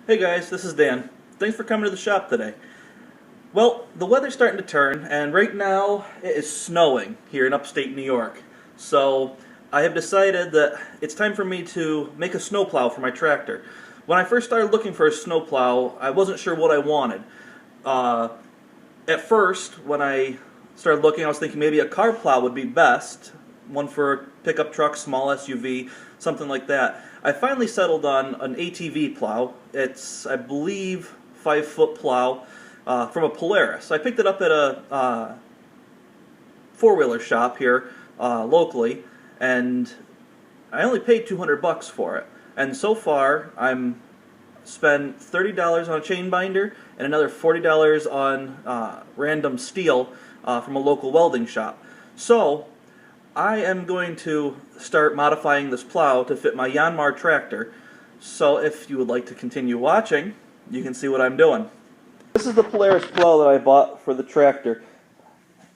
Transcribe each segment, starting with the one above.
Hey guys, this is Dan. Thanks for coming to the shop today. Well, the weather's starting to turn, and right now it is snowing here in upstate New York. So I have decided that it's time for me to make a snowplow for my tractor. When I first started looking for a snowplow, I wasn't sure what I wanted. At first, when I started looking, I was thinking maybe a car plow would be best. One for a pickup truck, small SUV, something like that. I finally settled on an ATV plow. It's, I believe, 5-foot plow from a Polaris. I picked it up at a four-wheeler shop here locally, and I only paid $200 for it. And so far, I'm spent $30 on a chain binder and another $40 on random steel from a local welding shop. So I am going to start modifying this plow to fit my Yanmar tractor. So if you would like to continue watching, you can see what I'm doing. This is the Polaris plow that I bought for the tractor.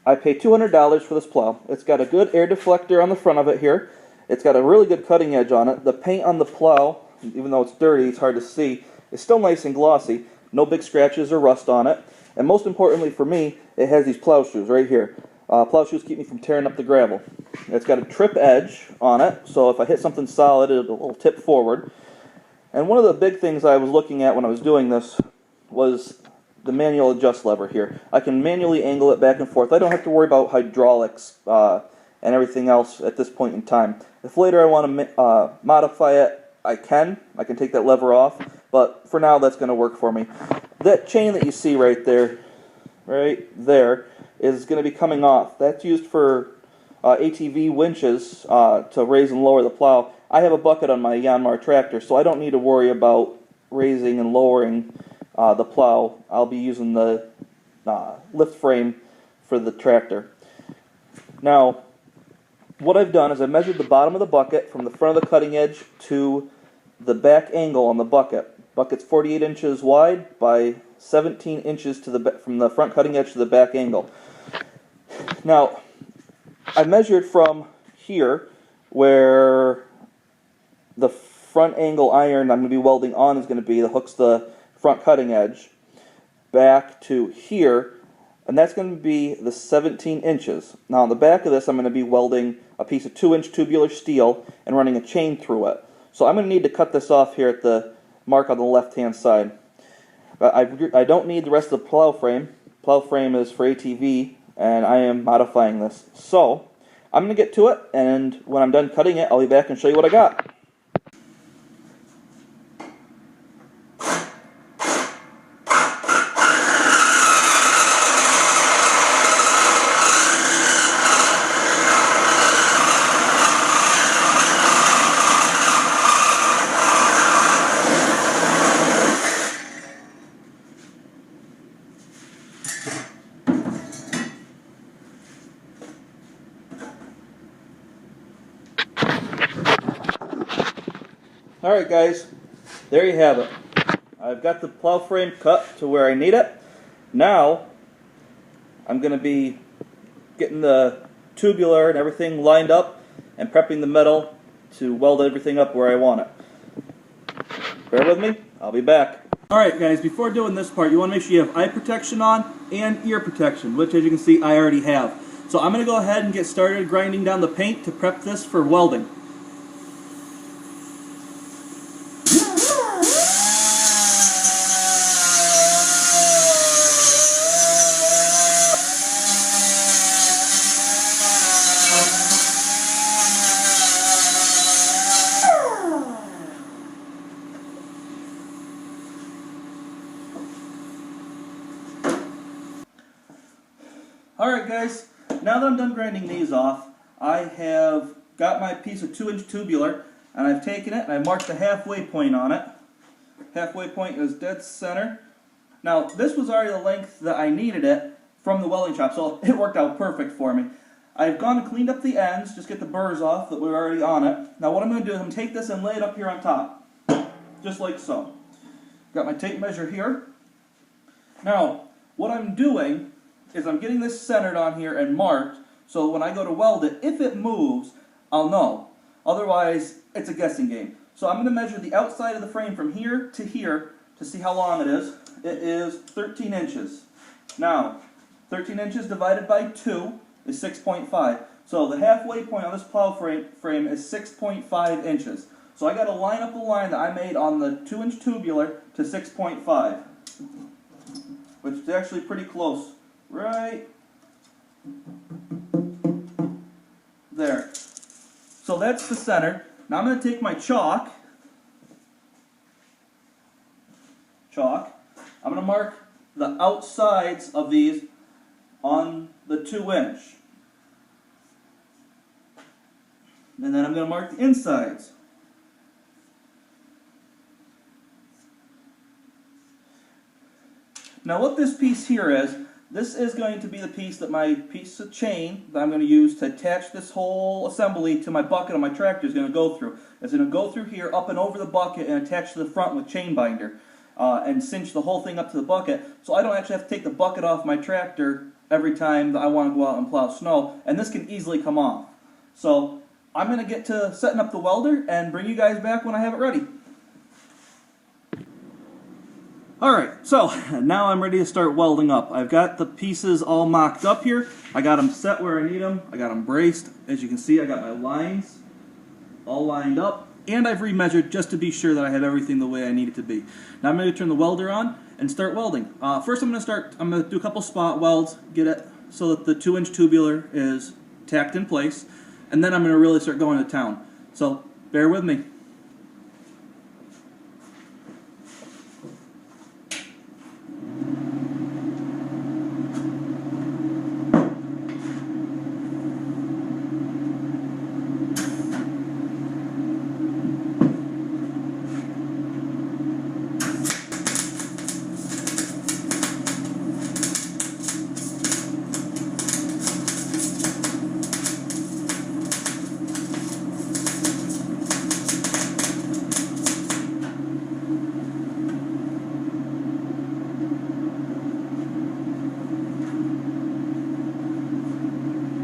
I paid $200 for this plow. It's got a good air deflector on the front of it here. It's got a really good cutting edge on it. The paint on the plow, even though it's dirty, it's hard to see, is still nice and glossy. No big scratches or rust on it. And most importantly for me, it has these plow shoes right here. Plow shoes keep me from tearing up the gravel. It's got a trip edge on it, so if I hit something solid, it'll tip forward. And one of the big things I was looking at when I was doing this was the manual adjust lever here. I can manually angle it back and forth. I don't have to worry about hydraulics and everything else at this point in time. If later I want to modify it, I can take that lever off, but for now that's going to work for me. That chain that you see right there, is going to be coming off. That's used for ATV winches to raise and lower the plow. I have a bucket on my Yanmar tractor, so I don't need to worry about raising and lowering the plow. I'll be using the lift frame for the tractor. Now, what I've done is I measured the bottom of the bucket from the front of the cutting edge to the back angle on the bucket. Bucket's 48 inches wide by 17 inches from the front cutting edge to the back angle. Now, I measured from here, where the front angle iron I'm going to be welding on is going to be, that hooks the front cutting edge, back to here, and that's going to be the 17 inches. Now on the back of this I'm going to be welding a piece of 2-inch tubular steel and running a chain through it. So I'm going to need to cut this off here at the mark on the left hand side. I don't need the rest of the plow frame. Plow frame is for ATV, and I am modifying this. So I'm going to get to it, and when I'm done cutting it, I'll be back and show you what I got. Alright guys, there you have it. I've got the plow frame cut to where I need it. Now, I'm going to be getting the tubular and everything lined up and prepping the metal to weld everything up where I want it. Bear with me, I'll be back. Alright guys, before doing this part, you want to make sure you have eye protection on and ear protection, which as you can see I already have. So I'm going to go ahead and get started grinding down the paint to prep this for welding. Alright guys, now that I'm done grinding these off, I have got my piece of 2-inch tubular, and I've taken it and I've marked the halfway point on it. Halfway point is dead center. Now this was already the length that I needed it from the welding shop, so it worked out perfect for me. I've gone and cleaned up the ends, just get the burrs off that were already on it. Now what I'm going to do is I'm going to take this and lay it up here on top, just like so. Got my tape measure here. Now what I'm doing is I'm getting this centered on here and marked, so when I go to weld it, if it moves, I'll know. Otherwise, it's a guessing game. So I'm going to measure the outside of the frame from here to to see how long it is. It is 13 inches. Now, 13 inches divided by 2 is 6.5. So the halfway point on this plow frame is 6.5 inches. So I got to line up the line that I made on the 2-inch tubular to 6.5, which is actually pretty close. Right there. So that's the center. Now I'm going to take my chalk. I'm going to mark the outsides of these on the 2-inch. And then I'm going to mark the insides. Now what this piece here is, this is going to be the piece that my piece of chain that I'm going to use to attach this whole assembly to my bucket on my tractor is going to go through. It's going to go through here, up and over the bucket, and attach to the front with chain binder. And cinch the whole thing up to the bucket, so I don't actually have to take the bucket off my tractor every time that I want to go out and plow snow, and this can easily come off. So I'm going to get to setting up the welder and bring you guys back when I have it ready. Alright, so now I'm ready to start welding up. I've got the pieces all mocked up here. I got them set where I need them. I got them braced. As you can see, I got my lines all lined up. And I've remeasured just to be sure that I have everything the way I need it to be. Now I'm going to turn the welder on and start welding. First I'm going to do a couple spot welds, get it so that the 2-inch tubular is tacked in place, and then I'm going to really start going to town. So bear with me.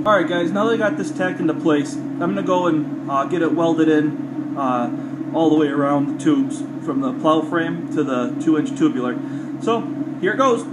Alright guys, now that I got this tacked into place, I'm going to go and get it welded in all the way around the tubes from the plow frame to the 2-inch tubular. So, here it goes.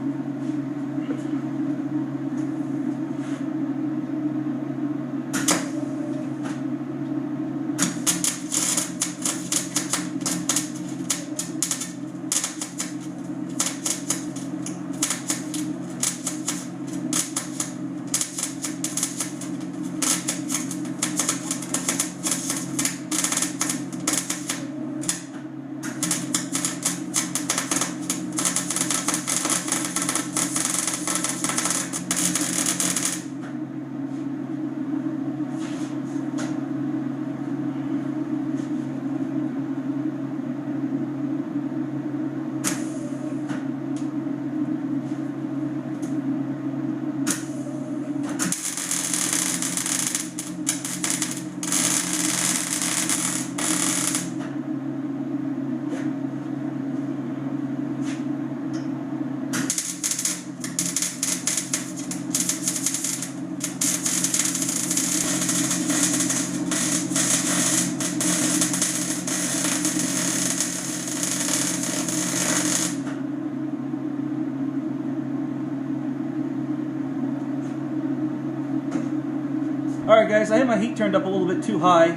Alright guys, I had my heat turned up a little bit too high,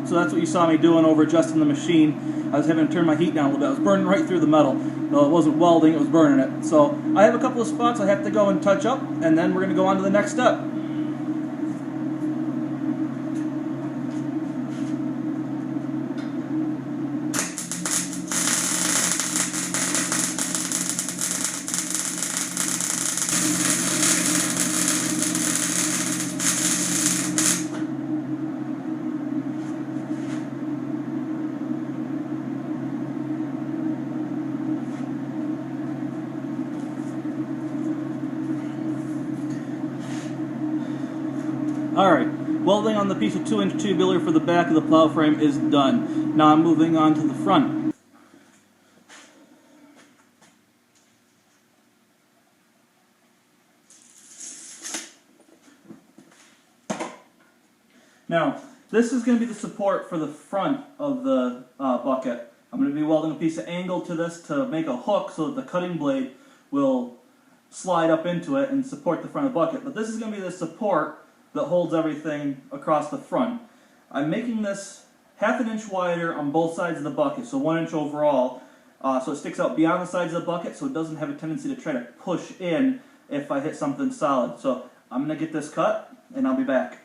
so that's what you saw me doing over adjusting the machine. I was having to turn my heat down a little bit. I was burning right through the metal. Though it wasn't welding, it was burning it. So I have a couple of spots I have to go and touch up, and then we're going to go on to the next step. Alright, welding on the piece of 2-inch tubular for the back of the plow frame is done. Now I'm moving on to the front. Now, this is going to be the support for the front of the bucket. I'm going to be welding a piece of angle to this to make a hook so that the cutting blade will slide up into it and support the front of the bucket. But this is going to be the support that holds everything across the front. I'm making this 1/2 inch wider on both sides of the bucket, so 1 inch overall, so it sticks out beyond the sides of the bucket so it doesn't have a tendency to try to push in if I hit something solid. So I'm going to get this cut and I'll be back.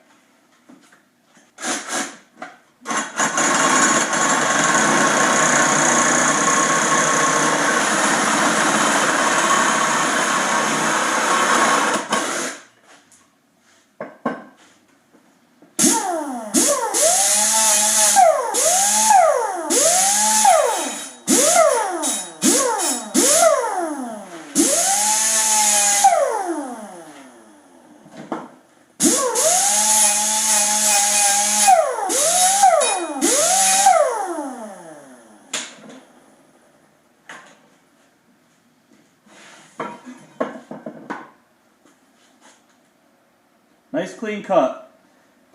Nice clean cut.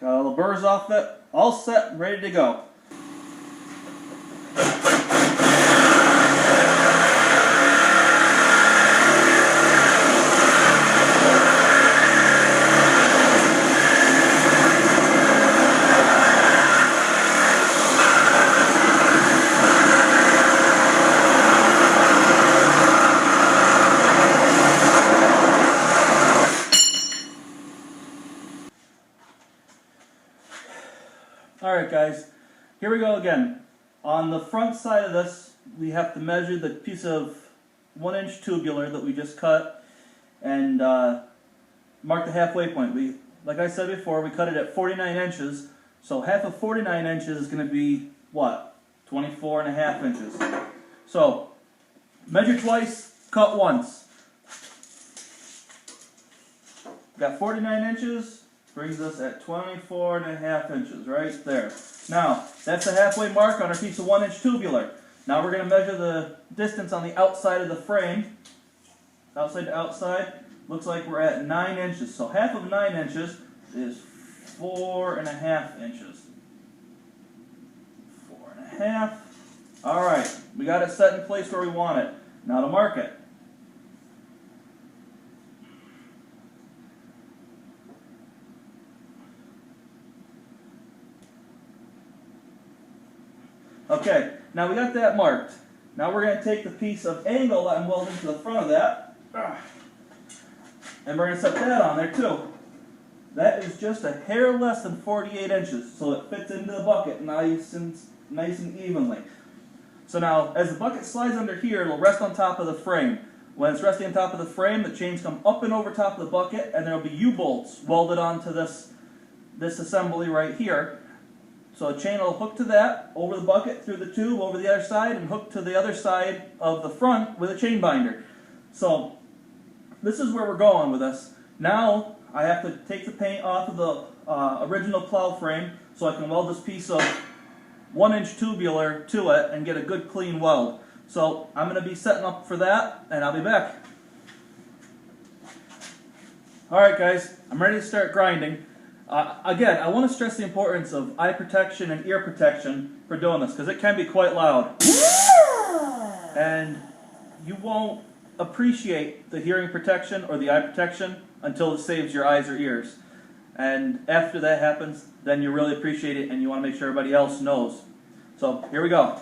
Got all the burrs off it, all set, ready to go. Alright guys, here we go again. On the front side of this, we have to measure the piece of 1 inch tubular that we just cut and mark the halfway point. Like I said before, we cut it at 49 inches, so half of 49 inches is going to be, what, 24.5 inches. So, measure twice, cut once. Got 49 inches. Brings us at 24.5 inches, right there. Now, that's the halfway mark on our piece of 1 inch tubular. Now we're going to measure the distance on the outside of the frame. Outside to outside, looks like we're at 9 inches. So half of 9 inches is 4.5 inches. 4.5. Alright, we got it set in place where we want it. Now to mark it. Okay, now we got that marked. Now we're going to take the piece of angle that I'm welding to the front of that, and we're going to set that on there too. That is just a hair less than 48 inches, so it fits into the bucket nice and evenly. So now, as the bucket slides under here, it'll rest on top of the frame. When it's resting on top of the frame, the chains come up and over top of the bucket, and there will be U-bolts welded onto this assembly right here. So a chain will hook to that, over the bucket, through the tube, over the other side, and hook to the other side of the front with a chain binder. So this is where we're going with this. Now I have to take the paint off of the original plow frame so I can weld this piece of 1 inch tubular to it and get a good clean weld. So I'm going to be setting up for that, and I'll be back. Alright guys, I'm ready to start grinding. Again, I want to stress the importance of eye protection and ear protection for doing this, because it can be quite loud. And you won't appreciate the hearing protection or the eye protection until it saves your eyes or ears. And after that happens, then you really appreciate it and you want to make sure everybody else knows. So, here we go.